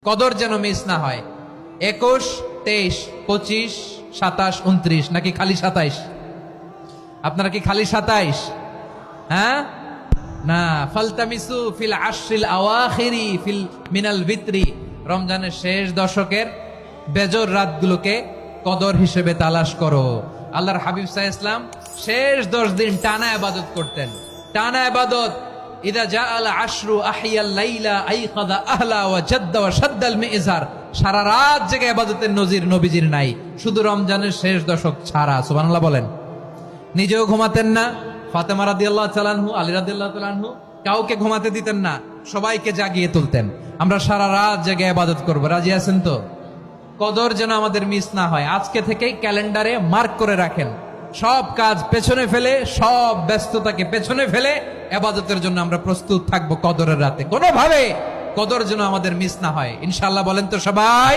কদর যেন মিস না হয়। 21, 23, 25, 27, 29 নাকি খালি 27? আপনারা কি খালি 27? হ্যাঁ না, ফালতামিসু ফিল আশরিল আওয়াখিরি ফিল মিনাল ভিতরি, রমজানের শেষ দশকের বেজর রাতগুলোকে কদর হিসেবে তালাশ করো। আল্লাহর হাবিব সাল্লাল্লাহু আলাইহি ওয়াসাল্লাম শেষ 10 দিন টানা ইবাদত করতেন, টানা ইবাদত। ইদা জাআল আশরু আহিয়াল লাইলা আইখাযা আহলা ওয়া জাদ্দা ওয়া শাদ্দাল মিজার, সারা রাত জেগে ইবাদতের নজির নবীজির নাই, শুধু রমজানের শেষ দশক ছাড়া। সুবহানাল্লাহ বলেন। নিজেও ঘুমাতেন না, ফাতেমা রাদিয়াল্লাহু তাআলা আনহু, আলী রাদিয়াল্লাহু তাআলা আনহু কাউকে ঘুমাতে দিতেন না, সবাইকে জাগিয়ে তুলতেন। আমরা সারা রাত জেগে ইবাদত করব, রাজি আছেন তো? কদর যেন আমাদের মিস না হয়। আজকে থেকেই ক্যালেন্ডারে মার্ক করে রাখেন, সব কাজ পেছনে ফেলে, সব ব্যস্ততাকে পেছনে ফেলে ইবাদতের জন্য আমরা প্রস্তুত থাকবো কদরের রাতে। কোনোভাবে কদর যেন আমাদের মিস না হয়, ইনশাআল্লাহ। বলেন তো সবাই।